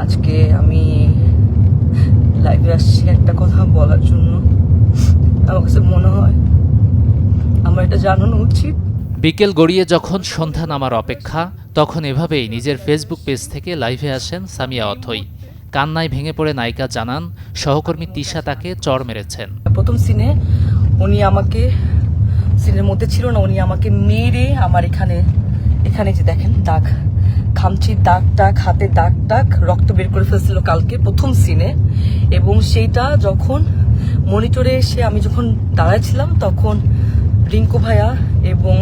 আজকে আমি লাইভে আসছি একটা কথা বলার জন্য। আমার কাছে মনে হয় আমার এটা জানানো উচিত। বিকেল গড়িয়ে যখন সন্ধ্যা নামার অপেক্ষা, তখন এভাবেই নিজের ফেসবুক পেজ থেকে লাইভে আসেন সামিয়া অথই। কান্নায় ভেঙে পড়ে নায়িকা জানান, সহকর্মী তিশা তাকে চড় মেরেছেন। প্রথম সিনে উনি আমাকে, সিনের মধ্যে ছিল না, উনি আমাকে মেরে আমার এখানে যে দেখেন দাগ, খামচির দাগ টাগ, হাতে দাগ টাগ, রক্ত বের করে ফেলছিল কালকে প্রথম সিনে। এবং সেইটা যখন মনিটরে এসে আমি যখন দাঁড়াইছিলাম, তখন রিঙ্কু ভাইয়া এবং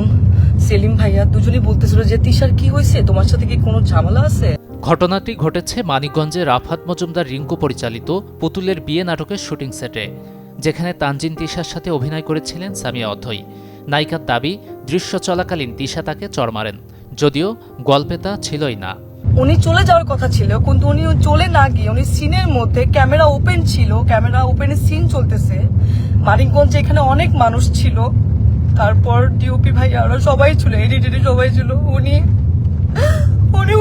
সেলিম ভাইয়া দুজনেই বলতেছিল যে তিশার কি হয়েছে, তোমার সাথে কি কোনো ঝামেলা আছে? ঘটনাটি ঘটেছে মানিকগঞ্জে রাফাত মজুমদার রিঙ্কু পরিচালিত পুতুলের বিয়ে নাটকের শুটিং সেটে, যেখানে তানজিন তিশার সাথে অভিনয় করেছিলেন সামিয়া অথই। নায়িকার দাবি, দৃশ্য চলাকালীন তিশা তাকে চড় মারেন, যদিও গল্পে তা ছিলই না। উনি চলে যাওয়ার কথা ছিল, কিন্তু উনি চলে না গিয়ে উনি সিনের মধ্যে, ক্যামেরা ওপেন ছিল, ক্যামেরা ওপেনে সিন চলতেছে মানিকগঞ্জে, এখানে অনেক মানুষ ছিল, তারপর ডিওপি ভাই আরো সবাই ছিল, এডিটর সবাই ছিল, উনি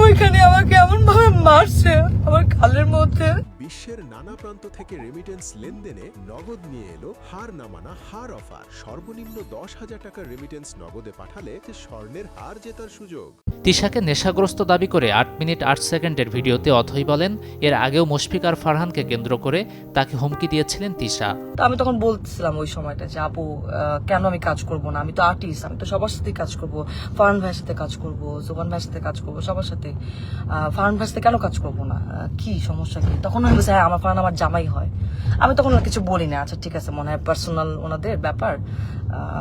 ওইখানে আমাকে এমন ভাবে মারছে আমার গালের মধ্যে। বিশ্বের নানা প্রান্ত থেকে রেমিটেন্স লেনদেনে নগদ নিয়ে এলো হার না মানা হার অফার। সর্বনিম্ন 10,000 টাকার রেমিটেন্স নগদে পাঠালে স্বর্ণের হার জেতার সুযোগ। তিশাকে নেশাগ্রস্ত দাবি করে 8 মিনিট 8 সেকেন্ডের ভিডিওতে অথই বলেন, এর আগেও মুশফিক আর ফারহানকে কেন্দ্র করে তাকে হুমকি দিয়েছিলেন তিশা। আমি তখন বলছিলাম ওই সময়টা যে আপু কেন আমি কাজ করব না, আমি তো আর্টিস্ট, আমি তো সবার সাথে কাজ করব, ফারহান ভাইয়ের সাথে কাজ করব, জোবান ভাইয়ের সাথে কাজ করব, সবার সাথে, ফারহান ভাইয়ের সাথে কেন কাজ করব না, কি সমস্যা কি? তখন আমি বলছি হ্যাঁ আমার ফারহান আমার জামাই হয়। আমি তখন আর কিছু বলি না, আচ্ছা ঠিক আছে মনে হয় পার্সোনাল ওনাদের ব্যাপার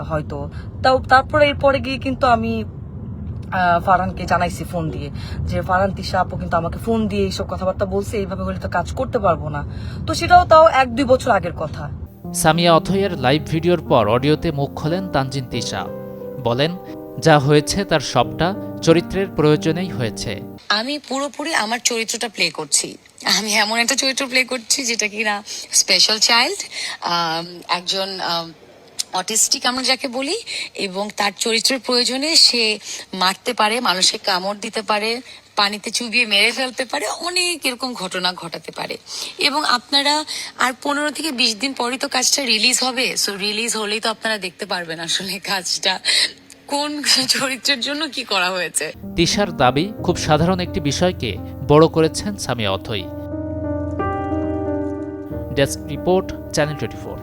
হয়তো। তারপরে এরপরে গিয়ে কিন্তু আমি ফারহানকে জানাইছি ফোন দিয়ে যে ফারহান তিশা আপু কিন্তু আমাকে ফোন দিয়ে এইসব কথাবার্তা বলছে, এইভাবে হলে তো কাজ করতে পারবো না। তো সেটাও তাও 1-2 বছর আগের কথা। সামিয়া অথইয়ের লাইভ ভিডিওর পর অডিওতে মুখ খোলেন তানজিন তিশা। বলেন, যা হয়েছে তার সবটা চরিত্রের প্রয়োজনেই হয়েছে। আমি পুরোপুরি আমার চরিত্রটা প্লে করছি। আমি এমন একটা চরিত্র প্লে করছি যেটা কিনা স্পেশাল চাইল্ড, একজন অটিস্টিক আমরা যাকে বলি, এবং তার চরিত্রের প্রয়োজনে সে মারতে পারে, মানুষকে কামড় দিতে পারে, পানিতে চুবিয়ে মেরে ফেলতে পারে, অনেক এরকম ঘটনা ঘটাতে পারে। এবং আপনারা আর 15 থেকে 20 দিন পরই তো কাজটা রিলিজ হবে, সো রিলিজ হলেই তো আপনারা দেখতে পারবেন আসলে কাজটা কোন চরিত্রের জন্য কি করা হয়েছে। তিশার দাবি, খুব সাধারণ একটি বিষয়কে বড় করেছেন Samia Othoi. Desk report, channel 24।